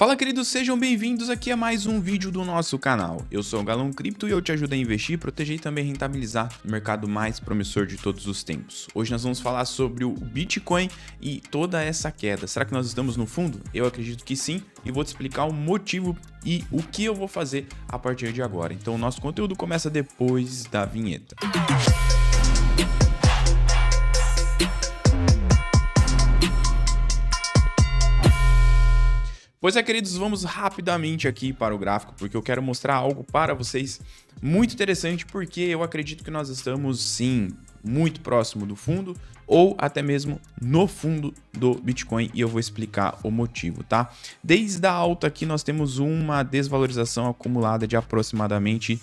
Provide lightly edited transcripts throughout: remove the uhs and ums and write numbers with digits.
Fala, queridos, sejam bem-vindos aqui a mais um vídeo do nosso canal. Eu sou o Galão Cripto e eu te ajudo a investir, proteger e também rentabilizar o mercado mais promissor de todos os tempos. Hoje nós vamos falar sobre o Bitcoin e toda essa queda. Será que nós estamos no fundo? Eu acredito que sim e vou te explicar o motivo e o que eu vou fazer a partir de agora. Então o nosso conteúdo começa depois da vinheta. Pois é, queridos, vamos rapidamente aqui para o gráfico, porque eu quero mostrar algo para vocês muito interessante, porque eu acredito que nós estamos, sim, muito próximo do fundo, ou até mesmo no fundo do Bitcoin, e eu vou explicar o motivo, tá? Desde a alta aqui nós temos uma desvalorização acumulada de aproximadamente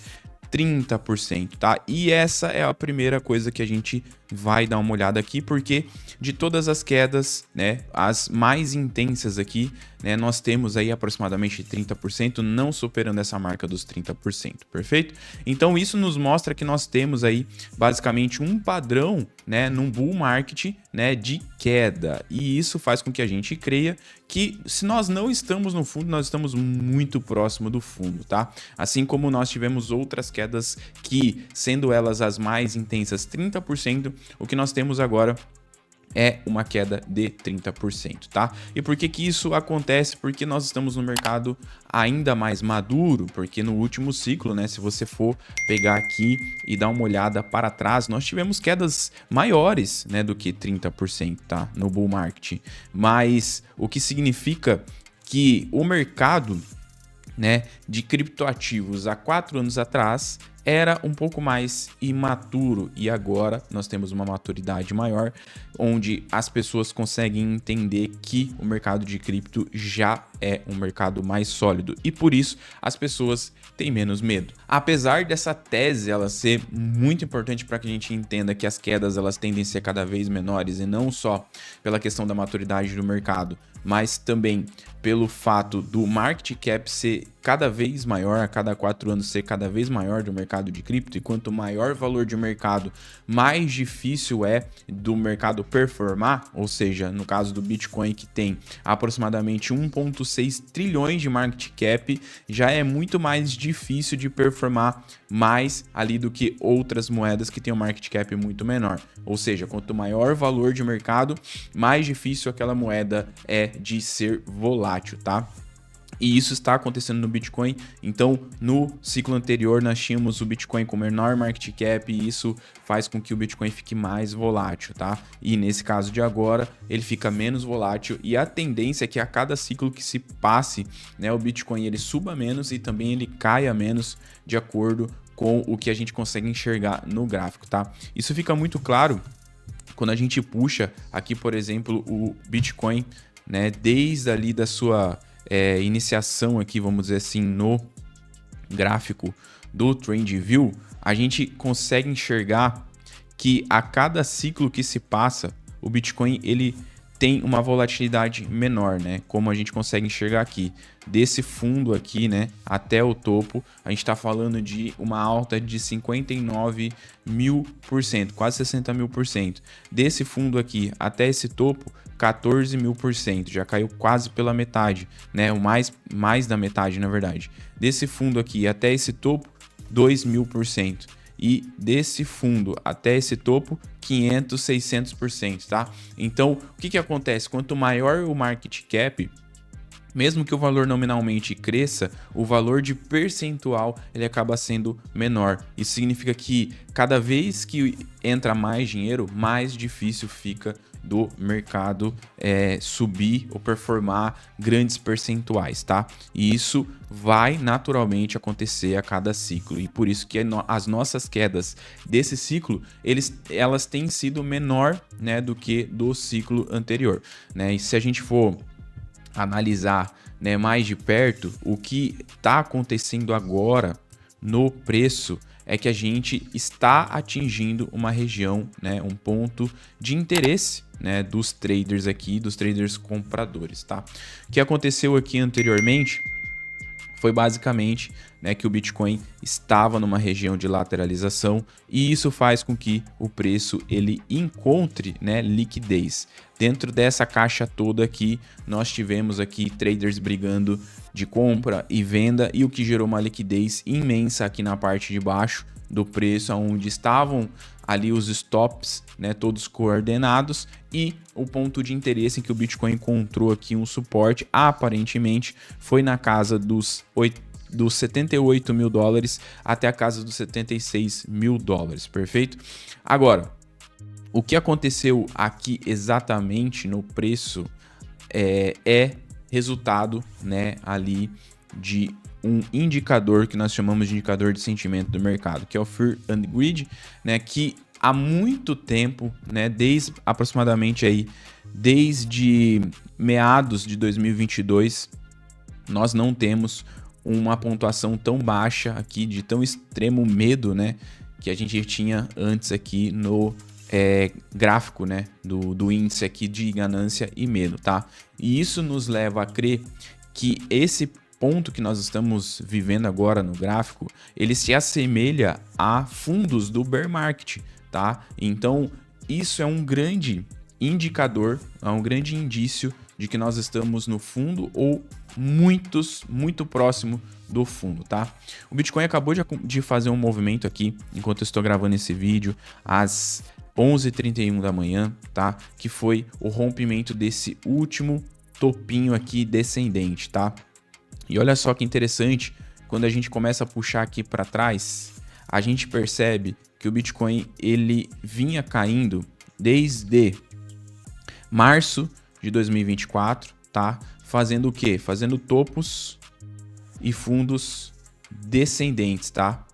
30%, tá? E essa é a primeira coisa que a gente vai dar uma olhada aqui, porque de todas as quedas, né, as mais intensas aqui, né, nós temos aí aproximadamente 30%, não superando essa marca dos 30%, perfeito? Então isso nos mostra que nós temos aí basicamente um padrão, né, num bull market, né, de queda, e isso faz com que a gente creia que se nós não estamos no fundo, nós estamos muito próximo do fundo, tá? Assim como nós tivemos outras quedas que, sendo elas as mais intensas, 30%, o que nós temos agora é uma queda de 30%, tá? E por que que isso acontece? Porque nós estamos no mercado ainda mais maduro, porque no último ciclo, né, se você for pegar aqui e dar uma olhada para trás, nós tivemos quedas maiores, né, do que 30%, tá? No bull market. Mas o que significa que o mercado, né, de criptoativos há 4 anos atrás era um pouco mais imaturo e agora nós temos uma maturidade maior, onde as pessoas conseguem entender que o mercado de cripto já é um mercado mais sólido e por isso as pessoas têm menos medo. Apesar dessa tese ela ser muito importante para que a gente entenda que as quedas elas tendem a ser cada vez menores e não só pela questão da maturidade do mercado, mas também pelo fato do market cap ser cada vez maior, a cada 4 anos ser cada vez maior do mercado de cripto, e quanto maior valor de mercado, mais difícil é do mercado performar, ou seja, no caso do Bitcoin que tem aproximadamente 1,6 trilhões de market cap, já é muito mais difícil de performar mais ali do que outras moedas que têm um market cap muito menor. Ou seja, quanto maior valor de mercado, mais difícil aquela moeda é de ser volátil, tá? E isso está acontecendo no Bitcoin. Então, no ciclo anterior, nós tínhamos o Bitcoin com menor market cap e isso faz com que o Bitcoin fique mais volátil, tá? E nesse caso de agora, ele fica menos volátil e a tendência é que a cada ciclo que se passe, né, o Bitcoin ele suba menos e também ele caia menos de acordo com o que a gente consegue enxergar no gráfico, tá? Isso fica muito claro quando a gente puxa aqui, por exemplo, o Bitcoin, né, desde ali da sua iniciação aqui, vamos dizer assim, no gráfico do TrendView, a gente consegue enxergar que a cada ciclo que se passa, o Bitcoin ele tem uma volatilidade menor, né? Como a gente consegue enxergar aqui, desse fundo aqui, né, até o topo, a gente está falando de uma alta de 59.000%, quase 60.000%. Desse fundo aqui até esse topo, 14.000%, já caiu quase pela metade, né? O mais da metade, na verdade. Desse fundo aqui até esse topo, 2.000%. E desse fundo até esse topo, 500, 600%, tá? Então, o que acontece? Quanto maior o market cap, mesmo que o valor nominalmente cresça, o valor de percentual ele acaba sendo menor. Isso significa que cada vez que entra mais dinheiro, mais difícil fica do mercado subir ou performar grandes percentuais, tá? E isso vai naturalmente acontecer a cada ciclo e por isso que as nossas quedas desse ciclo elas têm sido menor, né, do que do ciclo anterior, né? E se a gente for analisar, né, mais de perto, o que está acontecendo agora no preço é que a gente está atingindo uma região, né, um ponto de interesse, né, dos traders aqui, dos traders compradores, tá? O que aconteceu aqui anteriormente foi basicamente, né, que o Bitcoin estava numa região de lateralização e isso faz com que o preço ele encontre, né, liquidez. Dentro dessa caixa toda aqui, nós tivemos aqui traders brigando de compra e venda e o que gerou uma liquidez imensa aqui na parte de baixo do preço, onde estavam ali os stops, né, todos coordenados, e o ponto de interesse em que o Bitcoin encontrou aqui um suporte, aparentemente, foi na casa dos 78 mil dólares até a casa dos 76 mil dólares, perfeito? Agora, o que aconteceu aqui exatamente no preço é resultado, né, ali de um indicador que nós chamamos de indicador de sentimento do mercado, que é o Fear and Greed, né, que há muito tempo, né, desde meados de 2022, nós não temos uma pontuação tão baixa aqui, de tão extremo medo, né, que a gente tinha antes aqui no gráfico, né, do índice aqui de ganância e medo, tá? E isso nos leva a crer que esse ponto que nós estamos vivendo agora no gráfico, ele se assemelha a fundos do bear market, tá? Então, isso é um grande indicador, é um grande indício de que nós estamos no fundo ou muito próximo do fundo, tá? O Bitcoin acabou de fazer um movimento aqui, enquanto eu estou gravando esse vídeo, às 11h31 da manhã, tá? Que foi o rompimento desse último topinho aqui descendente, tá? E olha só que interessante, quando a gente começa a puxar aqui para trás, a gente percebe que o Bitcoin ele vinha caindo desde março de 2024, tá? Fazendo o quê? Fazendo topos e fundos descendentes, tá?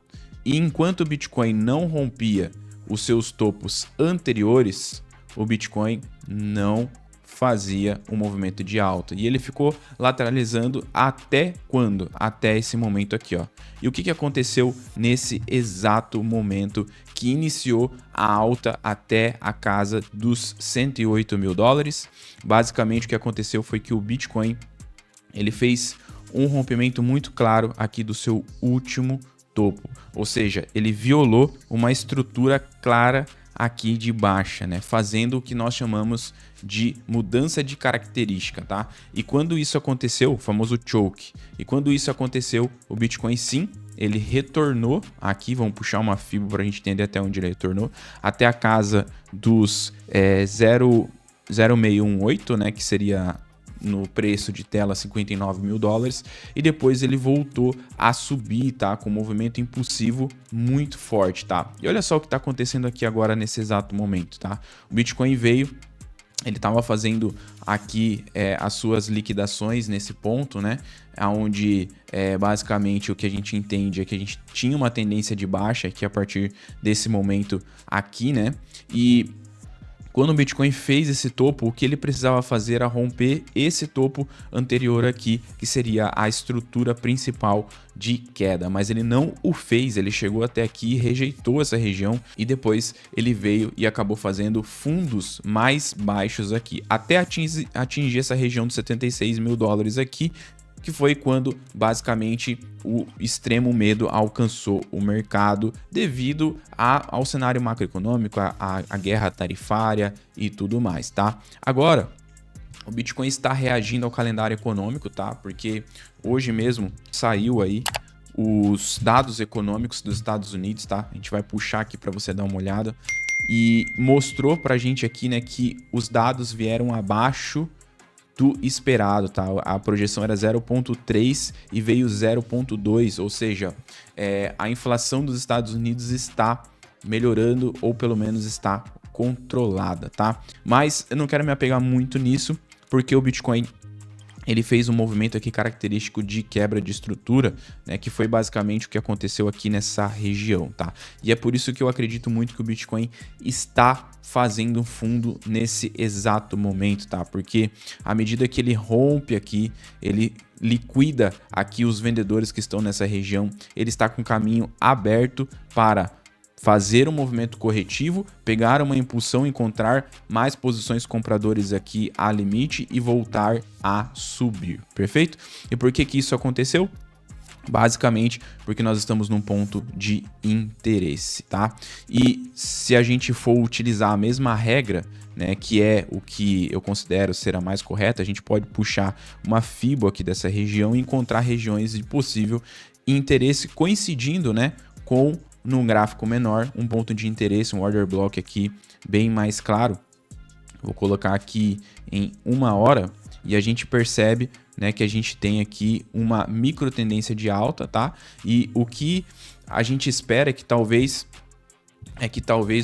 E enquanto o Bitcoin não rompia os seus topos anteriores, o Bitcoin não fazia um movimento de alta. E ele ficou lateralizando até quando? Até esse momento aqui, ó. E o que aconteceu nesse exato momento que iniciou a alta até a casa dos 108 mil dólares? Basicamente o que aconteceu foi que o Bitcoin ele fez um rompimento muito claro aqui do seu último topo, ou seja, ele violou uma estrutura clara aqui de baixa, né? Fazendo o que nós chamamos de mudança de característica, tá? E quando isso aconteceu, o famoso choke, e quando isso aconteceu, o Bitcoin sim, ele retornou aqui, vamos puxar uma fibra para a gente entender até onde ele retornou, até a casa dos 0,618, né? Que seria no preço de tela 59 mil dólares, e depois ele voltou a subir, tá? Com um movimento impulsivo muito forte, tá? E olha só o que está acontecendo aqui agora nesse exato momento, tá? O Bitcoin veio, ele estava fazendo aqui as suas liquidações nesse ponto, né? Onde basicamente o que a gente entende é que a gente tinha uma tendência de baixa aqui a partir desse momento aqui, né? E quando o Bitcoin fez esse topo, o que ele precisava fazer era romper esse topo anterior aqui, que seria a estrutura principal de queda. Mas ele não o fez, ele chegou até aqui, rejeitou essa região e depois ele veio e acabou fazendo fundos mais baixos aqui, até atingir essa região de 76 mil dólares aqui, que foi quando basicamente o extremo medo alcançou o mercado devido ao cenário macroeconômico, a guerra tarifária e tudo mais, tá? Agora, o Bitcoin está reagindo ao calendário econômico, tá? Porque hoje mesmo saiu aí os dados econômicos dos Estados Unidos, tá? A gente vai puxar aqui para você dar uma olhada e mostrou pra gente aqui, né, que os dados vieram abaixo do esperado, tá? A projeção era 0,3 e veio 0,2, ou seja, a inflação dos Estados Unidos está melhorando ou pelo menos está controlada, tá? Mas eu não quero me apegar muito nisso, porque o Bitcoin ele fez um movimento aqui característico de quebra de estrutura, né, que foi basicamente o que aconteceu aqui nessa região, tá? E é por isso que eu acredito muito que o Bitcoin está fazendo um fundo nesse exato momento, tá? Porque à medida que ele rompe aqui, ele liquida aqui os vendedores que estão nessa região, ele está com o caminho aberto para fazer um movimento corretivo, pegar uma impulsão, encontrar mais posições compradores aqui a limite e voltar a subir, perfeito? E por que isso aconteceu? Basicamente, porque nós estamos num ponto de interesse, tá? E se a gente for utilizar a mesma regra, né, que é o que eu considero ser a mais correta, a gente pode puxar uma Fibo aqui dessa região e encontrar regiões de possível interesse coincidindo, né, com, num gráfico menor, um ponto de interesse, um order block aqui bem mais claro. Vou colocar aqui em 1 hora e a gente percebe, né, que a gente tem aqui uma micro tendência de alta, tá? E o que a gente espera é que talvez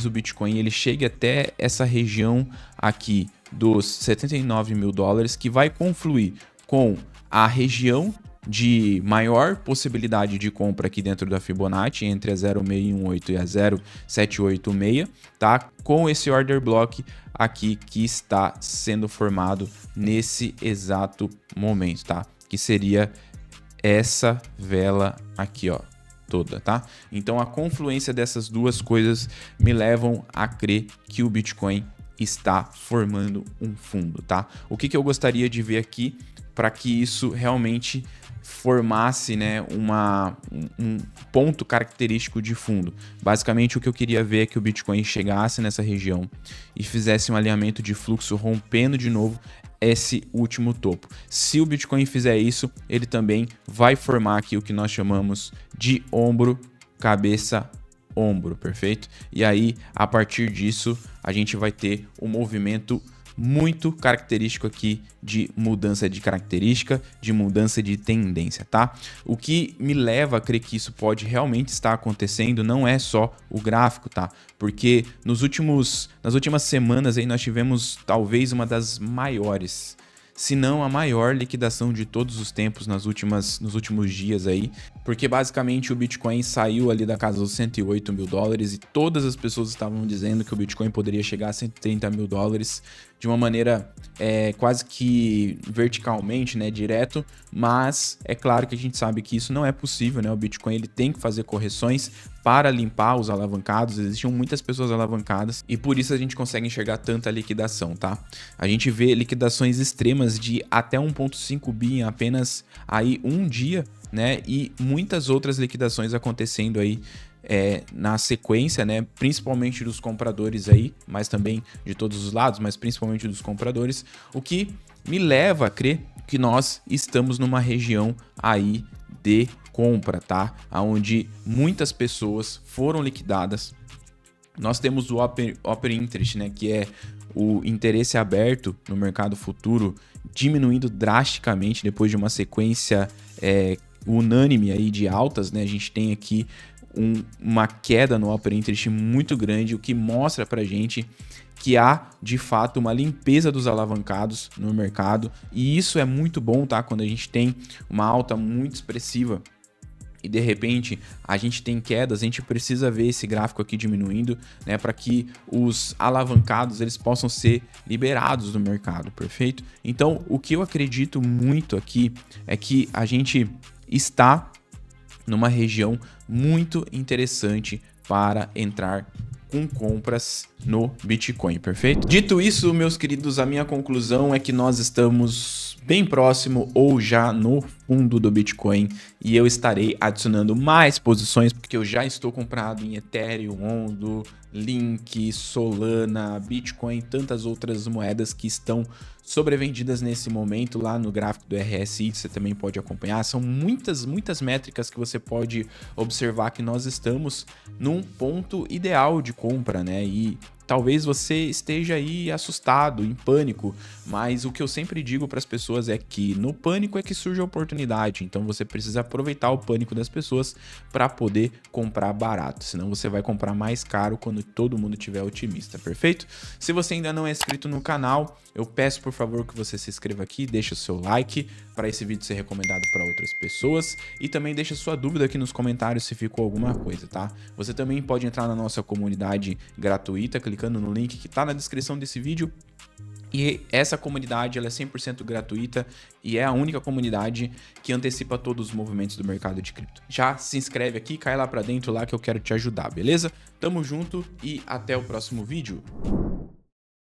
o Bitcoin ele chegue até essa região aqui dos 79 mil dólares, que vai confluir com a região de maior possibilidade de compra aqui dentro da Fibonacci, entre a 0,618 e a 0,786, tá? Com esse order block aqui que está sendo formado nesse exato momento, tá? Que seria essa vela aqui, ó, toda, tá? Então a confluência dessas duas coisas me levam a crer que o Bitcoin está formando um fundo, tá? O que eu gostaria de ver aqui para que isso realmente formasse, né, um ponto característico de fundo. Basicamente o que eu queria ver é que o Bitcoin chegasse nessa região e fizesse um alinhamento de fluxo rompendo de novo esse último topo. Se o Bitcoin fizer isso, ele também vai formar aqui o que nós chamamos de ombro, cabeça, ombro, perfeito? E aí, a partir disso, a gente vai ter um movimento muito característico aqui de mudança de característica, de mudança de tendência, tá? O que me leva a crer que isso pode realmente estar acontecendo não é só o gráfico, tá? Porque nas últimas semanas aí nós tivemos talvez uma das maiores, se não a maior liquidação de todos os tempos nos últimos dias aí, porque basicamente o Bitcoin saiu ali da casa dos 108 mil dólares e todas as pessoas estavam dizendo que o Bitcoin poderia chegar a 130 mil dólares de uma maneira quase que verticalmente, né, direto, mas é claro que a gente sabe que isso não é possível, né? O Bitcoin ele tem que fazer correções para limpar os alavancados, existiam muitas pessoas alavancadas e por isso a gente consegue enxergar tanta liquidação, tá? A gente vê liquidações extremas de até 1,5 bi em apenas aí um dia, né? E muitas outras liquidações acontecendo aí na sequência, né? Principalmente dos compradores aí, mas também de todos os lados, mas principalmente dos compradores, o que me leva a crer que nós estamos numa região aí de compra, tá? Onde muitas pessoas foram liquidadas. Nós temos o Open Interest, né? Que é o interesse aberto no mercado futuro diminuindo drasticamente depois de uma sequência unânime aí de altas, né? A gente tem aqui uma queda no Open Interest muito grande, o que mostra pra gente que há, de fato, uma limpeza dos alavancados no mercado, e isso é muito bom, tá? Quando a gente tem uma alta muito expressiva e de repente a gente tem quedas, a gente precisa ver esse gráfico aqui diminuindo, né, para que os alavancados eles possam ser liberados do mercado, perfeito? Então, o que eu acredito muito aqui é que a gente está numa região muito interessante para entrar com compras no Bitcoin, perfeito? Dito isso, meus queridos, a minha conclusão é que nós estamos bem próximo ou já no fundo do Bitcoin e eu estarei adicionando mais posições porque eu já estou comprado em Ethereum, Ondo, Link, Solana, Bitcoin, tantas outras moedas que estão sobrevendidas nesse momento lá no gráfico do RSI, você também pode acompanhar. São muitas métricas que você pode observar que nós estamos num ponto ideal de compra, né? E talvez você esteja aí assustado, em pânico, mas o que eu sempre digo para as pessoas é que no pânico é que surge a oportunidade, então você precisa aproveitar o pânico das pessoas para poder comprar barato, senão você vai comprar mais caro quando todo mundo estiver otimista, perfeito? Se você ainda não é inscrito no canal, eu peço por favor que você se inscreva aqui, deixe o seu like para esse vídeo ser recomendado para outras pessoas e também deixe sua dúvida aqui nos comentários se ficou alguma coisa, tá? Você também pode entrar na nossa comunidade gratuita, clicando no link que está na descrição desse vídeo. E essa comunidade ela é 100% gratuita e é a única comunidade que antecipa todos os movimentos do mercado de cripto. Já se inscreve aqui, cai lá para dentro lá que eu quero te ajudar, beleza? Tamo junto e até o próximo vídeo.